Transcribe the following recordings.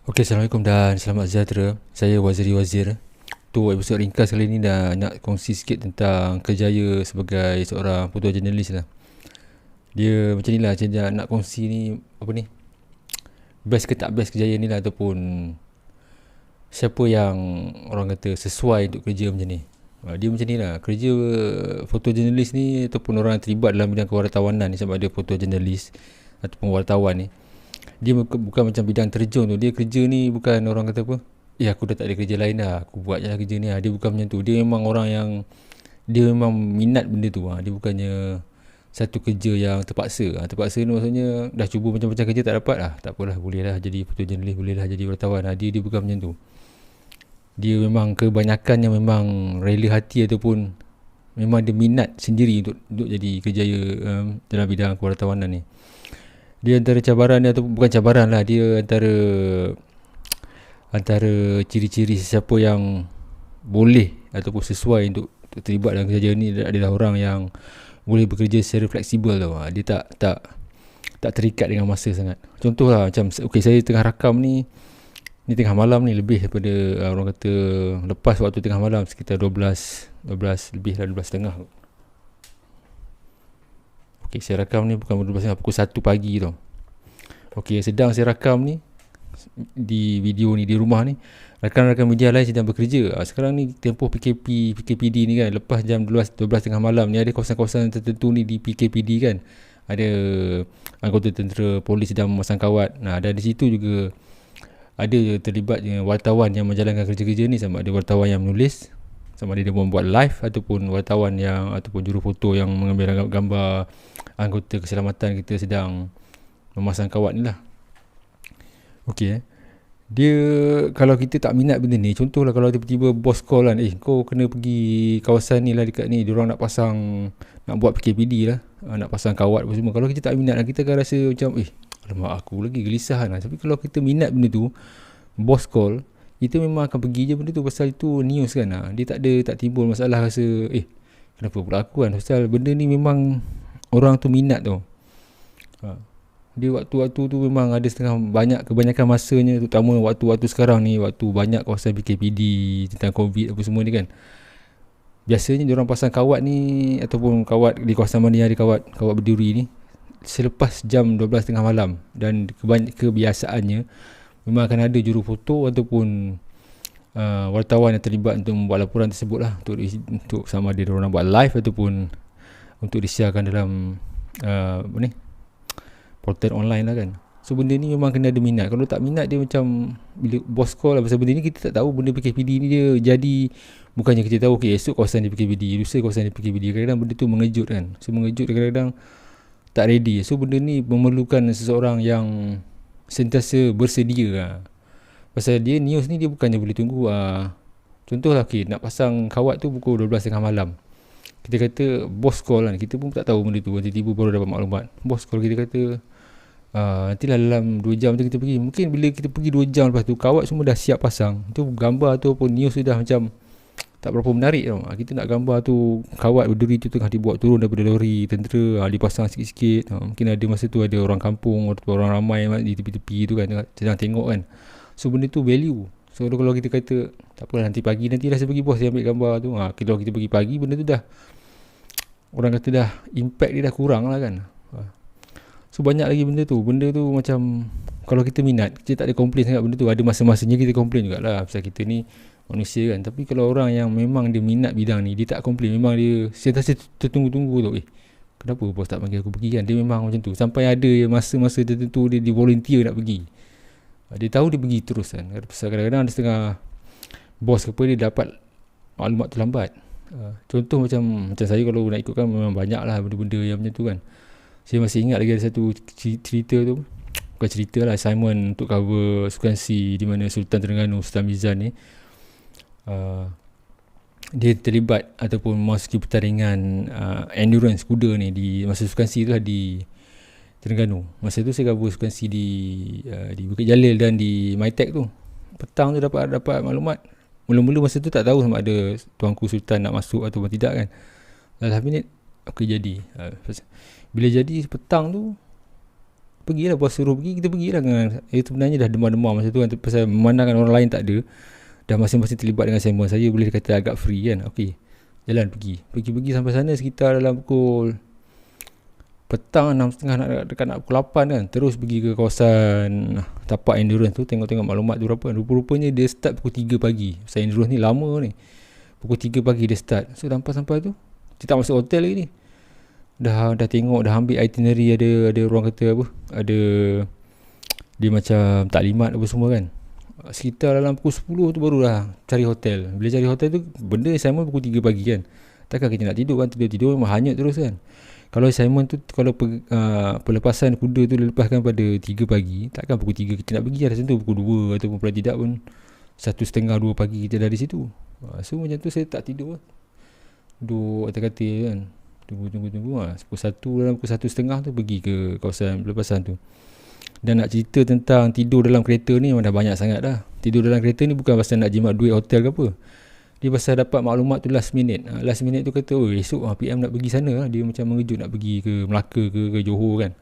Okey, Assalamualaikum dan selamat sejahtera. Saya Waziri Wazir. Tu episod ringkas kali ni dah nak kongsi sikit tentang kerjaya sebagai seorang fotojurnalis lah. Dia macam ni lah, macam nak kongsi ni, apa ni, best ke tak best kerjaya ni lah, ataupun siapa yang orang kata sesuai untuk kerja macam ni. Dia macam ni lah, kerja fotojurnalis ni ataupun orang yang terlibat dalam bidang kewartawanan ni, sama ada fotojurnalis ataupun wartawan ni, dia bukan macam bidang terjun tu. Dia kerja ni bukan orang kata apa, aku dah tak ada kerja lain dah, aku buat je lah kerja ni lah. Dia bukan macam tu. Dia memang orang yang dia memang minat benda tu. Dia bukannya satu kerja yang terpaksa. Terpaksa ni maksudnya dah cuba macam-macam kerja tak dapat lah, tak apalah, boleh lah jadi fotojurnalis, boleh lah jadi wartawan. Dia bukan macam tu. Dia memang kebanyakannya memang rela hati ataupun memang dia minat sendiri untuk jadi kerjaya dalam bidang kewartawanan ni. Dia antara cabaran dia, atau bukan cabaran lah, dia antara ciri-ciri sesiapa yang boleh ataupun sesuai untuk terlibat dalam kerja ni adalah orang yang boleh bekerja secara fleksibel tau. Dia tak terikat dengan masa sangat. Contohlah macam saya tengah rakam ni tengah malam ni, lebih daripada orang kata lepas waktu tengah malam, sekitar 12 lebih lah, 12.30. Saya rakam ni bukan 12.30, pukul 1 pagi tau. Sedang saya rakam ni di video ni di rumah ni, rakan-rakan media lain sedang bekerja. Sekarang ni tempoh PKPD ni kan, lepas jam 12.30 malam ni, ada kawasan-kawasan tertentu ni di PKPD kan, ada anggota tentera polis sedang memasang kawat. Dan di situ juga ada terlibat wartawan yang menjalankan kerja-kerja ni, sama ada wartawan yang menulis, sama ada dia membuat live, ataupun wartawan yang ataupun juru foto yang mengambil gambar anggota keselamatan kita sedang memasang kawat ni lah. Dia, kalau kita tak minat benda ni, contohlah kalau tiba-tiba bos call kan, kau kena pergi kawasan ni lah, dekat ni diorang nak buat PKPD lah, nak pasang kawat apa semua. Kalau kita tak minat lah, kita akan rasa macam alamak, aku lagi gelisah lah. Tapi kalau kita minat benda tu, bos call, kita memang akan pergi je benda tu, pasal itu news kan. Dia tak timbul masalah rasa kenapa pula aku kan, pasal benda ni memang orang tu minat tau. Dia waktu-waktu tu memang ada kebanyakan masanya, terutama waktu-waktu sekarang ni, waktu banyak kawasan PKPD tentang COVID apa semua ni kan. Biasanya diorang pasang kawat ni, ataupun kawat di kawasan mana yang ada kawat berduri ni, selepas jam 12.30 malam. Dan kebiasaannya memang akan ada juru foto ataupun wartawan yang terlibat untuk membuat laporan tersebut lah, untuk sama ada diorang buat live ataupun untuk disiarkan dalam portal online lah kan. So benda ni memang kena ada minat. Kalau tak minat, dia macam bila bos call lah pasal benda ni, kita tak tahu benda PKPD ni dia jadi. Bukannya kita tahu esok kawasan dia PKPD, lusa kawasan dia PKPD. Kadang-kadang benda tu mengejut kan. So mengejut, kadang-kadang tak ready. So benda ni memerlukan seseorang yang sentiasa bersedia. Pasal dia news ni, dia bukannya boleh tunggu. Contohlah nak pasang kawat tu pukul 12.30 malam. Kita kata bos call kan, kita pun tak tahu benda tu, tiba-tiba baru dapat maklumat. Bos call, kita kata nantilah dalam 2 jam tu kita pergi. Mungkin bila kita pergi 2 jam lepas tu, kawat semua dah siap pasang. Tu gambar tu pun news tu dah macam tak berapa menarik tau. Kita nak gambar tu, kawat berduri tu tengah dibuat turun daripada lori tentera, dipasang sikit-sikit. Mungkin ada masa tu ada orang kampung atau orang ramai di tepi-tepi tu kan, sedang tengok kan. So benda tu value. So kalau kita kata tak apalah, nanti dah saya pergi bos, saya ambil gambar tu. Kalau kita pergi pagi, benda tu dah, orang kata dah, impact dia dah kurang lah kan. So banyak lagi benda tu macam, kalau kita minat, kita tak ada komplain sangat benda tu. Ada masa-masanya kita komplain jugalah, pasal kita ni manusia kan. Tapi kalau orang yang memang dia minat bidang ni, dia tak komplain. Memang dia sentiasa tertunggu-tunggu tu, kenapa bos tak panggil aku pergi kan. Dia memang macam tu. Sampai ada masa-masa tertentu dia volunteer nak pergi. Dia tahu dia pergi terus kan. Pasal kadang-kadang ada setengah bos ke apa, dia dapat maklumat tu lambat. Contoh macam saya, kalau nak ikutkan, memang banyak lah benda-benda yang macam tu kan. Saya masih ingat lagi ada satu cerita tu, bukan cerita lah, assignment untuk cover sukan C, di mana Sultan Terengganu, Sultan Mizan ni, dia terlibat ataupun memasuki pertandingan endurance kuda ni di masa sukan C tu lah, di Terengganu. Masa tu saya cover sukan C di Bukit Jalil dan di MyTech tu. Petang tu dapat maklumat. Mula-mula masa tu tak tahu sama ada Tuanku Sultan nak masuk ataupun tidak kan. Dalam minit jadi. Bila jadi petang tu, Pergilah bos suruh pergi, kita pergilah kan. Sebenarnya dah demam-demam masa tu kan, pasal memandangkan orang lain tak ada, dah masing-masing terlibat dengan assignment. Saya boleh kata agak free kan. Okey, jalan pergi sampai sana sekitar dalam pukul petang 6.30 nak pukul 8 kan. Terus pergi ke kawasan tapak endurance tu, tengok-tengok maklumat tu berapa. Rupa-rupanya dia start pukul 3 pagi. Pasal endurance ni lama ni. Pukul 3 pagi dia start. So sampai tu kita tak masuk hotel lagi ni. Dah tengok, dah ambil itinerary, ada orang kata apa, ada dia macam taklimat apa semua kan. Sekitar dalam pukul 10 tu barulah cari hotel. Bila cari hotel tu, benda assignment pukul 3 pagi kan. Takkan kita nak tidur kan, tidur memang hanyut terus kan. Kalau assignment tu, kalau pelepasan kuda tu dilepaskan pada 3 pagi, takkan pukul 3 kita nak pergi lah. Tentu pukul 2 ataupun kalau tidak pun 1.30-2 pagi kita dari situ. So macam tu saya tak tidur lah. Duduk atas katil kan, tunggu lah. Pukul 1, dalam pukul 1.30 tu pergi ke kawasan pelepasan tu. Dan nak cerita tentang tidur dalam kereta ni memang dah banyak sangat dah. Tidur dalam kereta ni bukan pasal nak jimat duit hotel ke apa. Dia pasal dapat maklumat tu last minute. Last minute tu kata, oh esok PM nak pergi sana. Dia macam mengejut nak pergi ke Melaka ke Johor kan.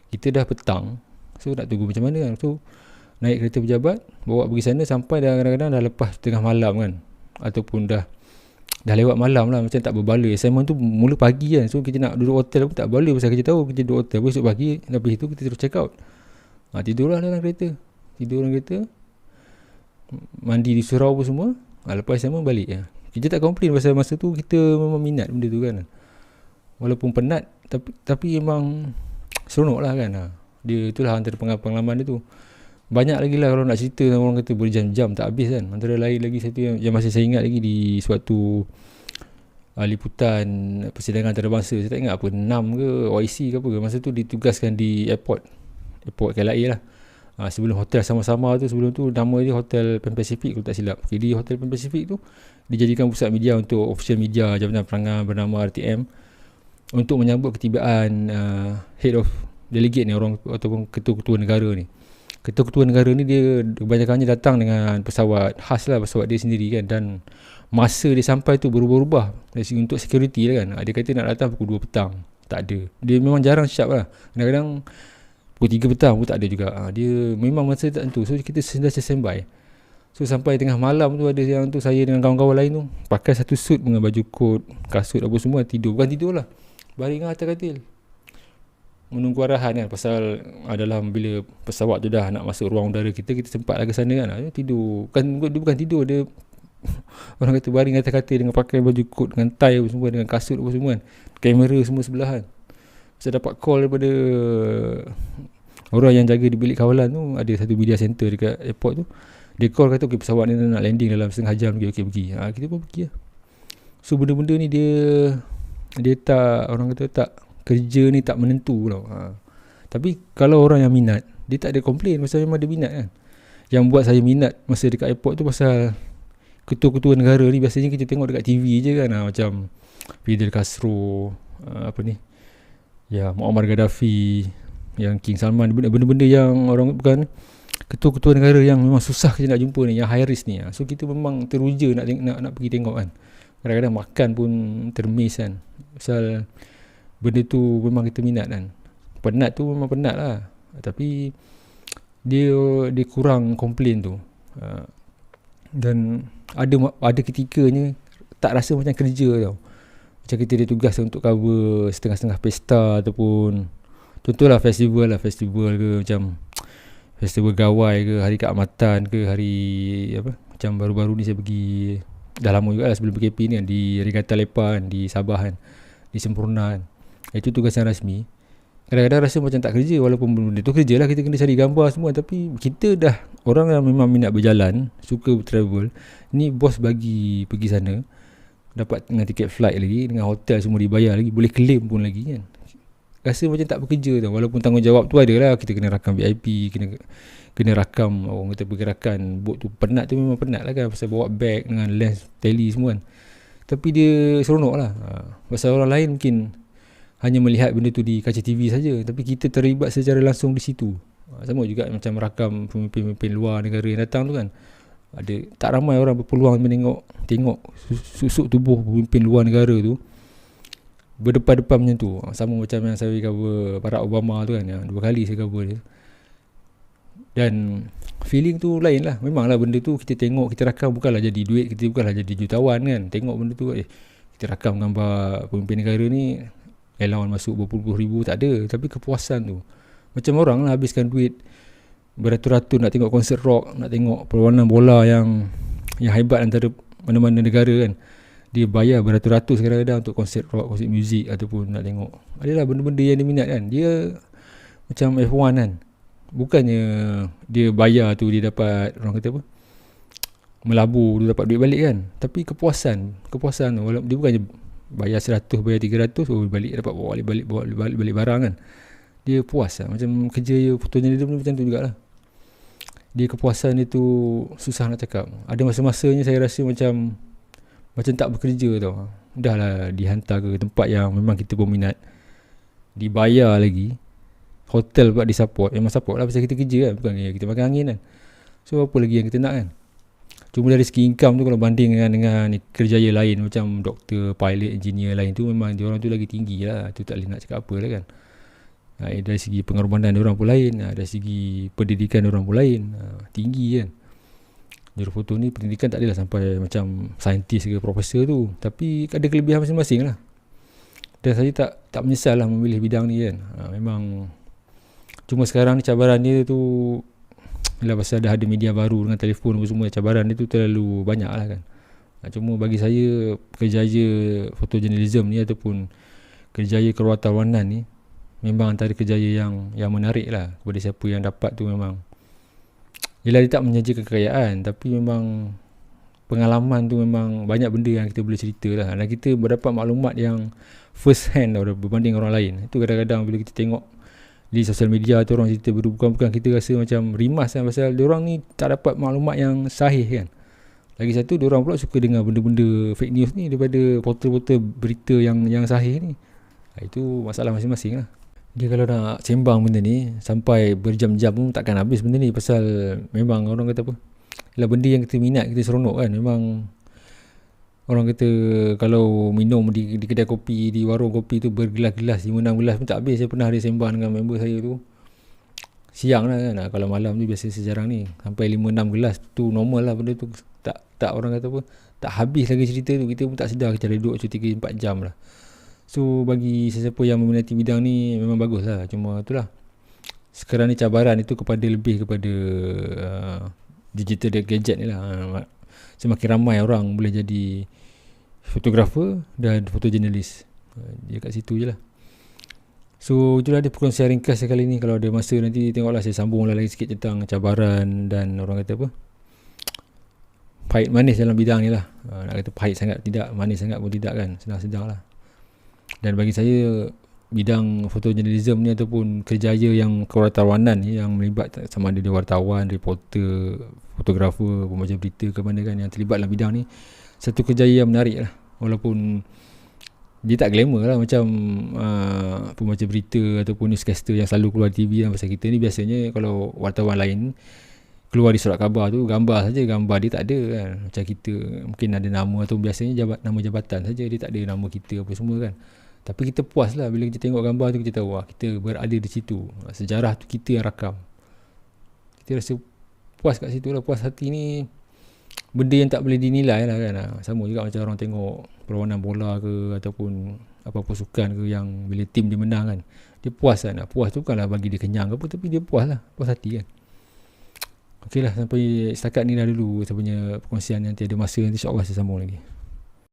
Kita dah petang, so nak tunggu macam mana kan. So naik kereta pejabat, bawa pergi sana, sampai dah kadang-kadang dah lepas tengah malam kan. Ataupun dah lewat malam lah, macam tak berbala. Assignment tu mula pagi kan. So kita nak duduk hotel pun tak boleh, pasal kita tahu kita duduk hotel esok pagi. Lepas itu kita terus check out. Tidurlah dalam kereta. Tidur dalam kereta, mandi di surau pun semua. Lepas assignment balik ya. Kita tak komplain pasal masa tu kita memang minat benda tu kan. Walaupun penat, tapi memang seronok lah kan. Dia itulah antara pengalaman dia tu. Banyak lagi lah kalau nak cerita, orang kata berjam-jam tak habis kan. Antara lain lagi satu yang masih saya ingat lagi, di suatu liputan persidangan antarabangsa, saya tak ingat apa, 6 ke OIC ke apa ke. Masa tu ditugaskan di airport KLIA lah. Sebelum hotel sama-sama tu, sebelum tu nama dia Hotel Pan Pacific kalau tak silap. Jadi Hotel Pan Pacific tu dijadikan pusat media untuk official media Jabatan Perangan bernama RTM untuk menyambut ketibaan head of delegate ni, orang ataupun ketua-ketua negara ni. Ketua-ketua negara ni dia kebanyakannya datang dengan pesawat khas lah, pesawat dia sendiri kan. Dan masa dia sampai tu berubah-ubah dari segi untuk security lah kan. Dia kata nak datang pukul 2 petang, tak ada. Dia memang jarang sharp lah. Kadang-kadang pukul 3 petang pun tak ada juga. Dia memang masa tak tentu. So kita sentiasa standby. So sampai tengah malam tu, ada yang tu saya dengan kawan-kawan lain tu pakai satu suit dengan baju kot, kasut apa semua, tidur. Bukan tidur lah, baring atas katil menunggu arahan kan. Pasal dalam bila pesawat tu dah nak masuk ruang udara kita sempat lah ke sana kan. Dia tidur. Dia bukan tidur, dia orang kata baring atas katil dengan pakai baju kot dengan tie apa semua, dengan kasut apa semua kan. Kamera semua sebelahan. Saya dapat call daripada orang yang jaga di bilik kawalan tu, ada satu media center dekat airport tu. Dia call kata, okay, pesawat ni nak landing dalam setengah jam lagi. Okay, pergi. Kita pun pergi lah. So benda-benda ni dia tak, orang kata tak, kerja ni tak menentu tau. Tapi kalau orang yang minat, dia tak ada komplain pasal memang dia minat kan. Yang buat saya minat masa dekat airport tu pasal ketua-ketua negara ni biasanya kita tengok dekat TV je kan. Macam Fidel Castro, Muammar Gaddafi, yang King Salman, benda-benda yang orang bukan ketua-ketua negara yang memang susah kita nak jumpa ni, yang high risk ni. So kita memang teruja nak pergi tengok kan. Kadang-kadang makan pun termis kan. Pasal benda tu memang kita minat kan. Penat tu memang penat lah, tapi dia kurang komplain tu. Dan ada ketikanya tak rasa macam kerja tau. Macam kita ada tugas untuk cover setengah-setengah pesta, ataupun contohlah festival ke, macam festival Gawai ke, hari keamatan ke, hari apa, macam baru-baru ni saya pergi, dah lama juga lah sebelum PKP ni kan, di Regatta Lepa kan, di Sabah kan, di Sempurna kan. Itu tugasan rasmi. Kadang-kadang rasa macam tak kerja, walaupun benda tu kerja lah, kita kena cari gambar semua. Tapi kita dah orang yang memang minat berjalan, suka travel, ni bos bagi pergi sana, dapat dengan tiket flight lagi, dengan hotel semua dibayar lagi, boleh claim pun lagi kan. Rasa macam tak bekerja tau. Walaupun tanggungjawab tu ada lah, kita kena rakam VIP, kena rakam, orang kata pergerakan bot tu. Penat tu memang penat lah kan, pasal bawa beg dengan lens tele semua kan. Tapi dia seronok lah. Pasal orang lain mungkin hanya melihat benda tu di kaca TV saja, tapi kita terlibat secara langsung di situ. Sama juga macam rakam pemimpin-pemimpin luar negara yang datang tu kan. Tak ramai orang berpeluang tengok susuk tubuh pemimpin luar negara tu berdepan-depan macam tu. Sama macam yang saya cover Barack Obama tu kan, yang 2 kali saya cover dia. Dan feeling tu lain lah. Memanglah benda tu kita tengok, kita rakam, bukanlah jadi duit, kita bukanlah jadi jutawan kan. Tengok benda tu, kita rakam gambar pemimpin negara ni, allowance masuk berpuluh-puluh ribu, tak ada. Tapi kepuasan tu, macam orang lah habiskan duit beratus-ratus nak tengok konsert rock, nak tengok perlawanan bola yang hebat antara mana-mana negara kan. Dia bayar beratus-ratus kadang-kadang untuk konsert rock, konsert muzik, ataupun nak tengok. Adalah benda-benda yang dia minat kan. Dia macam F1 kan. Bukannya dia bayar tu dia dapat, orang kata apa, melabur, dia dapat duit balik kan. Tapi kepuasan tu, dia bukannya bayar 100, bayar 300, balik dapat bawa balik barang kan. Dia puas lah. Macam kerja fotojournalism ni macam tu jugalah. Dia kepuasan dia tu susah nak cakap. Ada masa-masanya saya rasa macam tak bekerja tau. Dah lah dihantar ke tempat yang memang kita berminat, dibayar lagi, hotel pula disupport. Memang support lah pasal kita kerja kan, bukan kita makan angin kan. So apa lagi yang kita nak kan. Cuma dari segi income tu, kalau banding dengan kerjaya lain macam doktor, pilot, engineer lain tu, memang diorang tu lagi tinggi lah. Tu tak boleh nak cakap apa lah kan. Dari segi pengorbanan diorang pun lain, dari segi pendidikan diorang pun lain, tinggi kan. Jurufoto ni pendidikan tak adalah sampai macam saintis ke profesor tu, tapi ada kelebihan masing-masing lah. Dan saya tak menyesal lah memilih bidang ni kan. Memang cuma sekarang ni cabaran dia tu ialah pasal dah ada media baru dengan telefon semua, cabaran dia tu terlalu banyak lah kan. Cuma bagi saya, kerjaya fotojournalism ni ataupun kerjaya kewartawanan ni memang antara kerjaya yang menarik lah kepada siapa yang dapat tu. Memang yelah, dia tak menyajikan kekayaan, tapi memang pengalaman tu, memang banyak benda yang kita boleh cerita lah. Dan kita berdapat maklumat yang first hand tau berbanding orang lain. Itu kadang-kadang bila kita tengok di sosial media tu orang cerita bukan kita rasa macam rimas kan, pasal diorang ni tak dapat maklumat yang sahih kan. Lagi satu, diorang pula suka dengar benda-benda fake news ni daripada portal-portal berita yang sahih ni. Itu masalah masing-masing lah. Dia kalau nak sembang benda ni sampai berjam-jam pun takkan habis benda ni. Pasal memang orang kata apa, ialah benda yang kita minat, kita seronok kan. Memang orang kata kalau minum di kedai kopi, di warung kopi tu bergelas-gelas, 5-6 gelas pun tak habis. Saya pernah ada sembang dengan member saya tu, siang lah kan. Kalau malam tu biasa sejarang ni sampai 5-6 gelas tu normal lah. Benda tu tak orang kata apa, tak habis lagi cerita tu. Kita pun tak sedar kita dah duduk 3-4 jam lah. So bagi sesiapa yang meminati bidang ni memang bagus lah. Cuma itulah, sekarang ni cabaran itu lebih kepada digital gadget ni lah. Semakin ramai orang boleh jadi fotografer dan fotojurnalis. Dia kat situ je lah. So itulah dia perkongsian ringkas kali ni. Kalau ada masa nanti tengoklah saya sambunglah lagi sikit tentang cabaran dan orang kata apa, pahit manis dalam bidang ni lah. Nak kata pahit sangat tidak, manis sangat pun tidak kan, sedang-sedang lah. Dan bagi saya, bidang fotojurnalism ni ataupun kerjaya yang kewartawanan ni, yang melibat sama ada dia wartawan, reporter, fotografer, pembaca berita ke mana kan, yang terlibat dalam bidang ni, satu kerjaya yang menarik lah. Walaupun dia tak glamour lah macam pembaca berita ataupun newscaster yang selalu keluar TV lah. Pasal kita ni biasanya kalau wartawan lain keluar di surat khabar tu, gambar saja, gambar dia tak ada kan. Macam kita mungkin ada nama atau biasanya nama jabatan saja, dia tak ada nama kita apa semua kan. Tapi kita puas lah bila kita tengok gambar tu, kita tahu kita berada di situ, sejarah tu kita yang rakam. Kita rasa puas kat situ lah. Puas hati ni benda yang tak boleh dinilai lah kan. Sama juga macam orang tengok perlawanan bola ke ataupun apa-apa sukan ke, yang bila tim dia menang kan, dia puas lah. Puas tu bukanlah bagi dia kenyang ke apa, tapi dia puas lah, puas hati kan. Okey lah, sampai setakat ni dah dulu saya punya perkongsian. Nanti ada masa nanti insyaAllah saya sambung lagi.